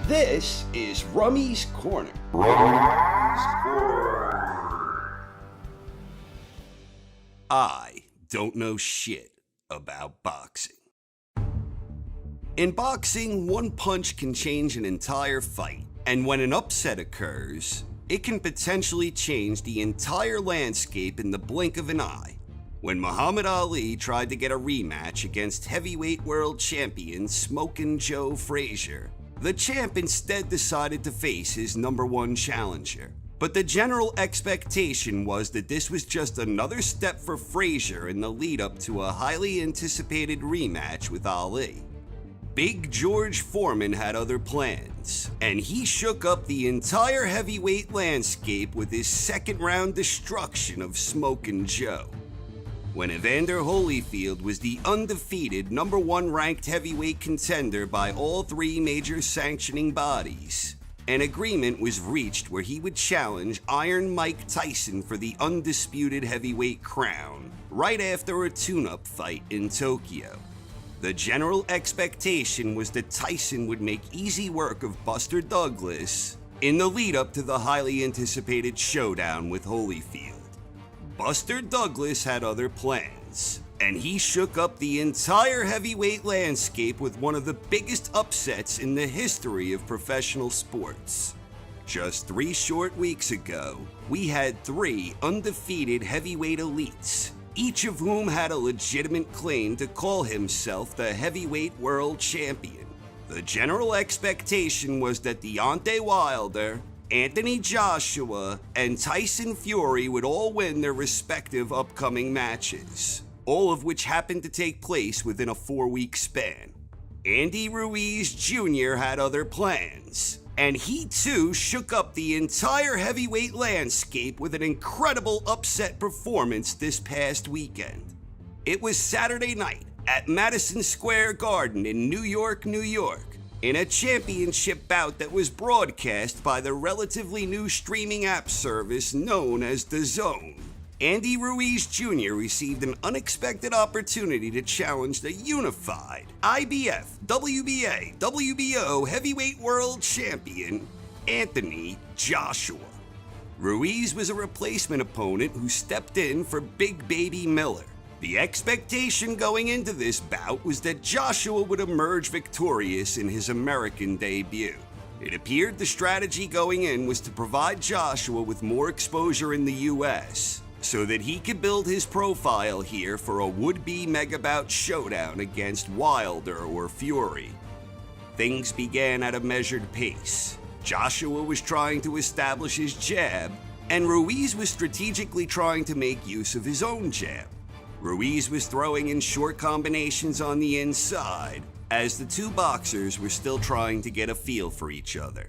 This is Rummy's Corner. I don't know shit about boxing. In boxing, one punch can change an entire fight, and when an upset occurs, it can potentially change the entire landscape in the blink of an eye. When Muhammad Ali tried to get a rematch against heavyweight world champion Smokin' Joe Frazier, the champ instead decided to face his #1 challenger. But the general expectation was that this was just another step for Frazier in the lead up to a highly anticipated rematch with Ali. Big George Foreman had other plans, and he shook up the entire heavyweight landscape with his second-round destruction of Smokin' Joe. When Evander Holyfield was the undefeated #1 ranked heavyweight contender by all three major sanctioning bodies, an agreement was reached where he would challenge Iron Mike Tyson for the undisputed heavyweight crown right after a tune-up fight in Tokyo. The general expectation was that Tyson would make easy work of Buster Douglas in the lead-up to the highly anticipated showdown with Holyfield. Buster Douglas had other plans, and he shook up the entire heavyweight landscape with one of the biggest upsets in the history of professional sports. Just 3 short weeks ago, we had 3 undefeated heavyweight elites, each of whom had a legitimate claim to call himself the heavyweight world champion. The general expectation was that Deontay Wilder, Anthony Joshua, and Tyson Fury would all win their respective upcoming matches, all of which happened to take place within a 4-week span. Andy Ruiz Jr. had other plans, and he too shook up the entire heavyweight landscape with an incredible upset performance this past weekend. It was Saturday night at Madison Square Garden in New York, New York, in a championship bout that was broadcast by the relatively new streaming app service known as DAZN. Andy Ruiz Jr. received an unexpected opportunity to challenge the unified IBF, WBA, WBO heavyweight world champion, Anthony Joshua. Ruiz was a replacement opponent who stepped in for Big Baby Miller. The expectation going into this bout was that Joshua would emerge victorious in his American debut. It appeared the strategy going in was to provide Joshua with more exposure in the US, so that he could build his profile here for a would-be megabout showdown against Wilder or Fury. Things began at a measured pace. Joshua was trying to establish his jab, and Ruiz was strategically trying to make use of his own jab. Ruiz was throwing in short combinations on the inside, as the two boxers were still trying to get a feel for each other.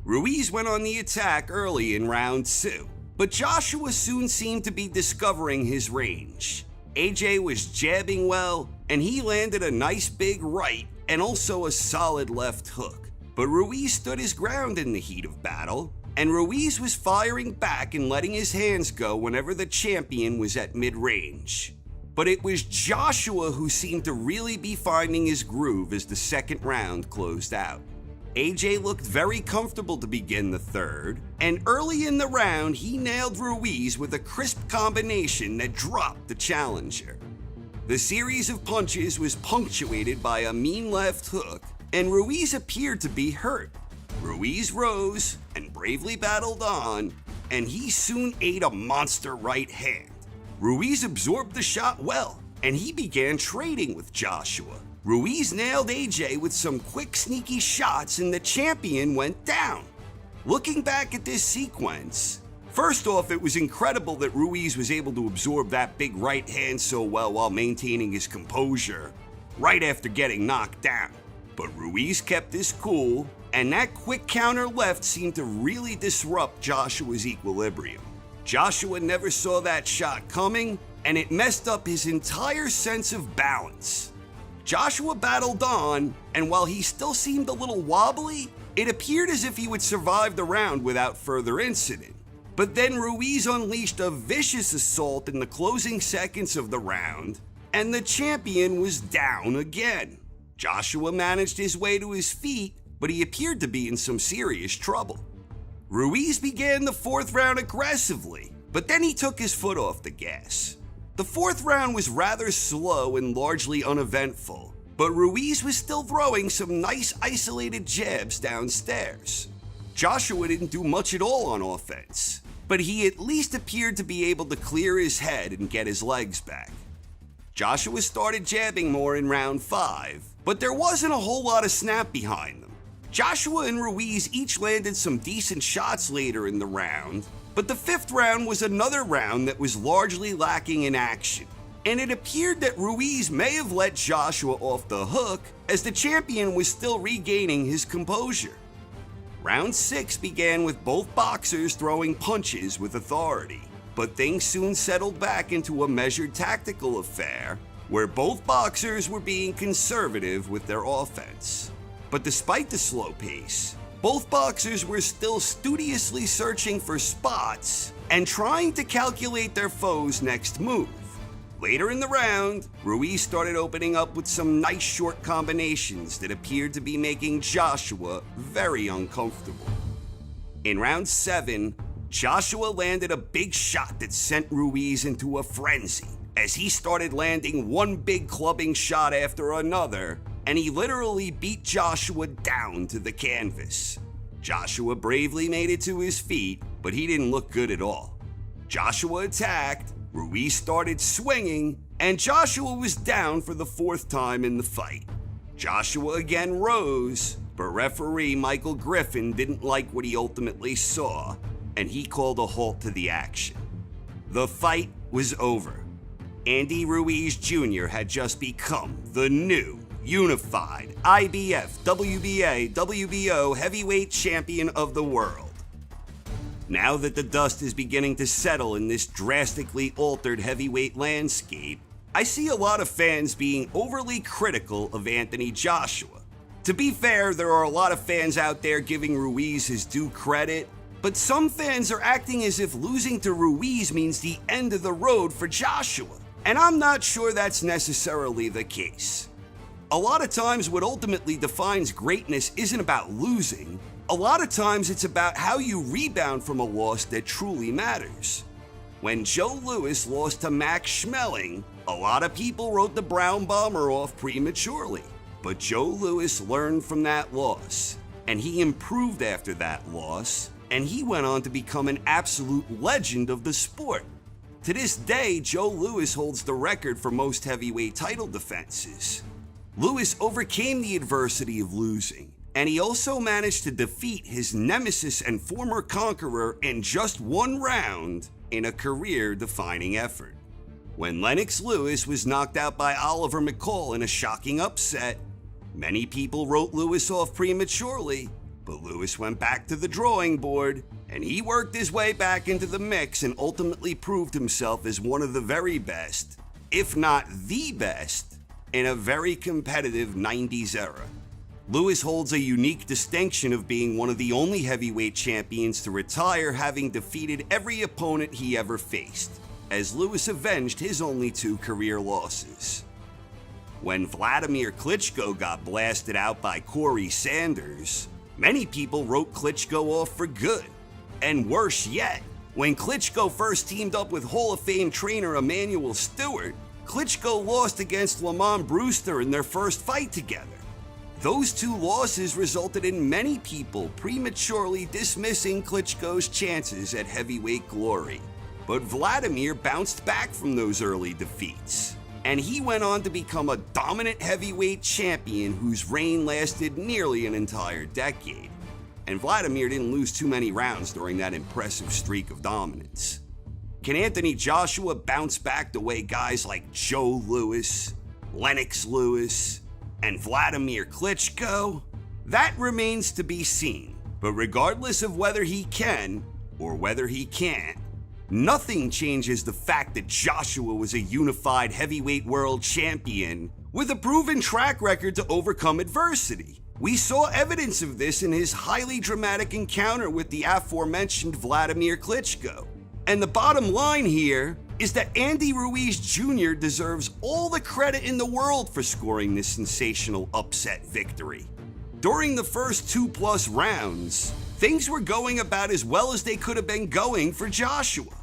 Ruiz went on the attack early in round 2, but Joshua soon seemed to be discovering his range. AJ was jabbing well, and he landed a nice big right and also a solid left hook. But Ruiz stood his ground in the heat of battle, and Ruiz was firing back and letting his hands go whenever the champion was at mid-range. But it was Joshua who seemed to really be finding his groove as the second round closed out. AJ looked very comfortable to begin the third, and early in the round he nailed Ruiz with a crisp combination that dropped the challenger. The series of punches was punctuated by a mean left hook, and Ruiz appeared to be hurt. Ruiz rose and bravely battled on, and he soon ate a monster right hand. Ruiz absorbed the shot well, and he began trading with Joshua. Ruiz nailed AJ with some quick, sneaky shots, and the champion went down. Looking back at this sequence, first off, it was incredible that Ruiz was able to absorb that big right hand so well while maintaining his composure right after getting knocked down. But Ruiz kept his cool, and that quick counter left seemed to really disrupt Joshua's equilibrium. Joshua never saw that shot coming, and it messed up his entire sense of balance. Joshua battled on, and while he still seemed a little wobbly, it appeared as if he would survive the round without further incident. But then Ruiz unleashed a vicious assault in the closing seconds of the round, and the champion was down again. Joshua managed his way to his feet, but he appeared to be in some serious trouble. Ruiz began the fourth round aggressively, but then he took his foot off the gas. The fourth round was rather slow and largely uneventful, but Ruiz was still throwing some nice isolated jabs downstairs. Joshua didn't do much at all on offense, but he at least appeared to be able to clear his head and get his legs back. Joshua started jabbing more in round 5, but there wasn't a whole lot of snap behind them. Joshua and Ruiz each landed some decent shots later in the round, but the 5th round was another round that was largely lacking in action, and it appeared that Ruiz may have let Joshua off the hook as the champion was still regaining his composure. Round 6 began with both boxers throwing punches with authority, but things soon settled back into a measured tactical affair where both boxers were being conservative with their offense. But despite the slow pace, both boxers were still studiously searching for spots and trying to calculate their foe's next move. Later in the round, Ruiz started opening up with some nice short combinations that appeared to be making Joshua very uncomfortable. In round 7, Joshua landed a big shot that sent Ruiz into a frenzy as he started landing one big clubbing shot after another, and he literally beat Joshua down to the canvas. Joshua bravely made it to his feet, but he didn't look good at all. Joshua attacked, Ruiz started swinging, and Joshua was down for the 4th time in the fight. Joshua again rose, but referee Michael Griffin didn't like what he ultimately saw, and he called a halt to the action. The fight was over. Andy Ruiz Jr. had just become the new unified IBF, WBA, WBO heavyweight champion of the world. Now that the dust is beginning to settle in this drastically altered heavyweight landscape, I see a lot of fans being overly critical of Anthony Joshua. To be fair, there are a lot of fans out there giving Ruiz his due credit, but some fans are acting as if losing to Ruiz means the end of the road for Joshua, and I'm not sure that's necessarily the case. A lot of times what ultimately defines greatness isn't about losing. A lot of times it's about how you rebound from a loss that truly matters. When Joe Louis lost to Max Schmeling, a lot of people wrote the Brown Bomber off prematurely. But Joe Louis learned from that loss, and he improved after that loss, and he went on to become an absolute legend of the sport. To this day, Joe Louis holds the record for most heavyweight title defenses. Louis overcame the adversity of losing, and he also managed to defeat his nemesis and former conqueror in just one round in a career-defining effort. When Lennox Lewis was knocked out by Oliver McCall in a shocking upset, many people wrote Lewis off prematurely, but Lewis went back to the drawing board, and he worked his way back into the mix and ultimately proved himself as one of the very best, if not the best, in a very competitive 90s era. Lewis holds a unique distinction of being one of the only heavyweight champions to retire having defeated every opponent he ever faced, as Lewis avenged his only 2 career losses. When Vladimir Klitschko got blasted out by Corey Sanders, many people wrote Klitschko off for good. And worse yet, when Klitschko first teamed up with Hall of Fame trainer Emanuel Stewart, Klitschko lost against Lamont Brewster in their first fight together. Those 2 losses resulted in many people prematurely dismissing Klitschko's chances at heavyweight glory. But Vladimir bounced back from those early defeats, and he went on to become a dominant heavyweight champion whose reign lasted nearly an entire decade. And Vladimir didn't lose too many rounds during that impressive streak of dominance. Can Anthony Joshua bounce back the way guys like Joe Louis, Lennox Lewis, and Vladimir Klitschko? That remains to be seen. But regardless of whether he can or whether he can't, nothing changes the fact that Joshua was a unified heavyweight world champion with a proven track record to overcome adversity. We saw evidence of this in his highly dramatic encounter with the aforementioned Vladimir Klitschko. And the bottom line here is that Andy Ruiz Jr. deserves all the credit in the world for scoring this sensational upset victory. During the first 2+ rounds, things were going about as well as they could have been going for Joshua.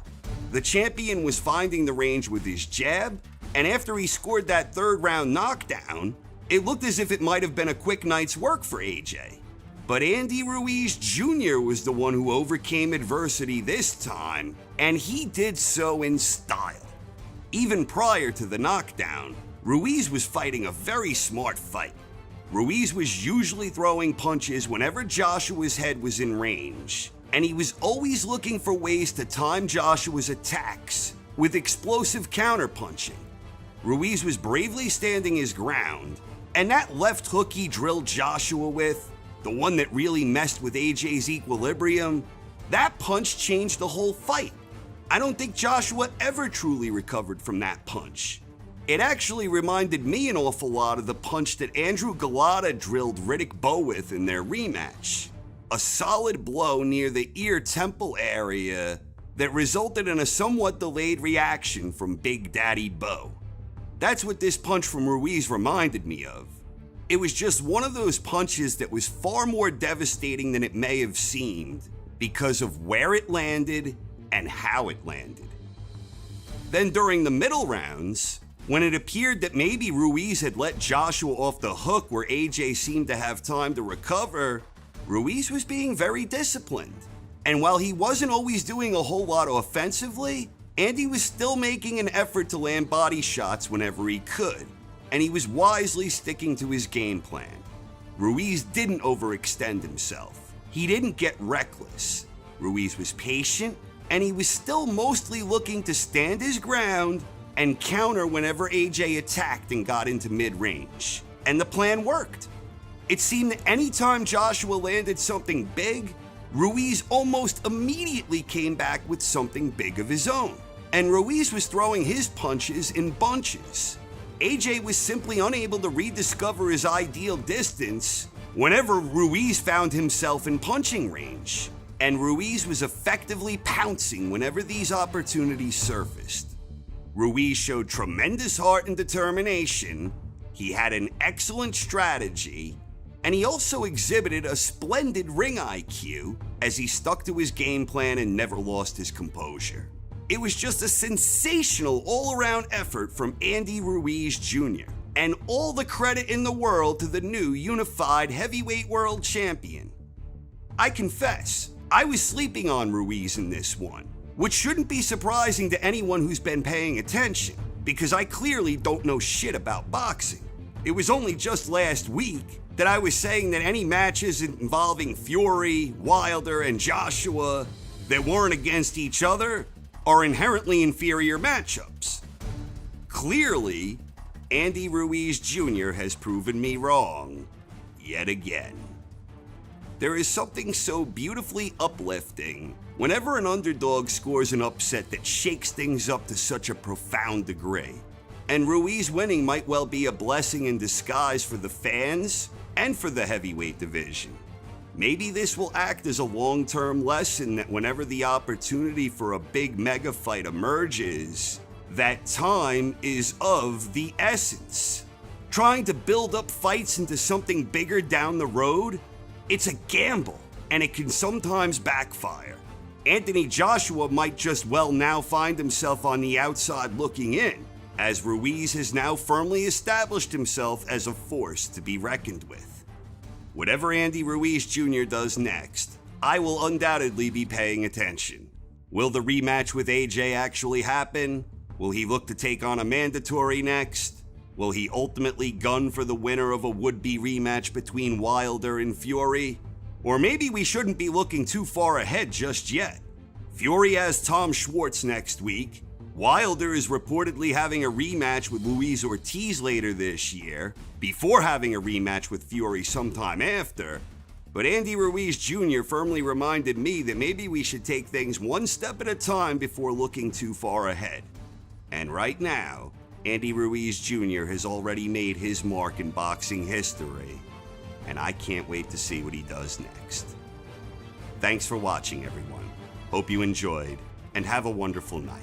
The champion was finding the range with his jab, and after he scored that 3rd round knockdown, it looked as if it might have been a quick night's work for AJ. But Andy Ruiz Jr. was the one who overcame adversity this time, and he did so in style. Even prior to the knockdown, Ruiz was fighting a very smart fight. Ruiz was usually throwing punches whenever Joshua's head was in range, and he was always looking for ways to time Joshua's attacks with explosive counterpunching. Ruiz was bravely standing his ground, and that left hook he drilled Joshua with, the one that really messed with AJ's equilibrium, that punch changed the whole fight. I don't think Joshua ever truly recovered from that punch. It actually reminded me an awful lot of the punch that Andrew Galata drilled Riddick Bowe with in their rematch. A solid blow near the ear-temple area that resulted in a somewhat delayed reaction from Big Daddy Bowe. That's what this punch from Ruiz reminded me of. It was just one of those punches that was far more devastating than it may have seemed because of where it landed and how it landed. Then during the middle rounds, when it appeared that maybe Ruiz had let Joshua off the hook where AJ seemed to have time to recover, Ruiz was being very disciplined. And while he wasn't always doing a whole lot offensively, Andy was still making an effort to land body shots whenever he could, and he was wisely sticking to his game plan. Ruiz didn't overextend himself. He didn't get reckless. Ruiz was patient, and he was still mostly looking to stand his ground and counter whenever AJ attacked and got into mid-range. And the plan worked. It seemed that anytime Joshua landed something big, Ruiz almost immediately came back with something big of his own. And Ruiz was throwing his punches in bunches. AJ was simply unable to rediscover his ideal distance whenever Ruiz found himself in punching range. And Ruiz was effectively pouncing whenever these opportunities surfaced. Ruiz showed tremendous heart and determination, he had an excellent strategy, and he also exhibited a splendid ring IQ as he stuck to his game plan and never lost his composure. It was just a sensational all-around effort from Andy Ruiz Jr., and all the credit in the world to the new unified heavyweight world champion. I confess, I was sleeping on Ruiz in this one, which shouldn't be surprising to anyone who's been paying attention, because I clearly don't know shit about boxing. It was only just last week that I was saying that any matches involving Fury, Wilder, and Joshua that weren't against each other are inherently inferior matchups. Clearly, Andy Ruiz Jr. has proven me wrong, yet again. There is something so beautifully uplifting whenever an underdog scores an upset that shakes things up to such a profound degree. And Ruiz winning might well be a blessing in disguise for the fans and for the heavyweight division. Maybe this will act as a long-term lesson that whenever the opportunity for a big mega fight emerges, that time is of the essence. Trying to build up fights into something bigger down the road, it's a gamble, and it can sometimes backfire. Anthony Joshua might just well now find himself on the outside looking in, as Ruiz has now firmly established himself as a force to be reckoned with. Whatever Andy Ruiz Jr. does next, I will undoubtedly be paying attention. Will the rematch with AJ actually happen? Will he look to take on a mandatory next? Will he ultimately gun for the winner of a would-be rematch between Wilder and Fury? Or maybe we shouldn't be looking too far ahead just yet. Fury has Tom Schwartz next week. Wilder is reportedly having a rematch with Luis Ortiz later this year, before having a rematch with Fury sometime after. But Andy Ruiz Jr. firmly reminded me that maybe we should take things one step at a time before looking too far ahead. And right now, Andy Ruiz Jr. has already made his mark in boxing history, and I can't wait to see what he does next. Thanks for watching, everyone. Hope you enjoyed, and have a wonderful night.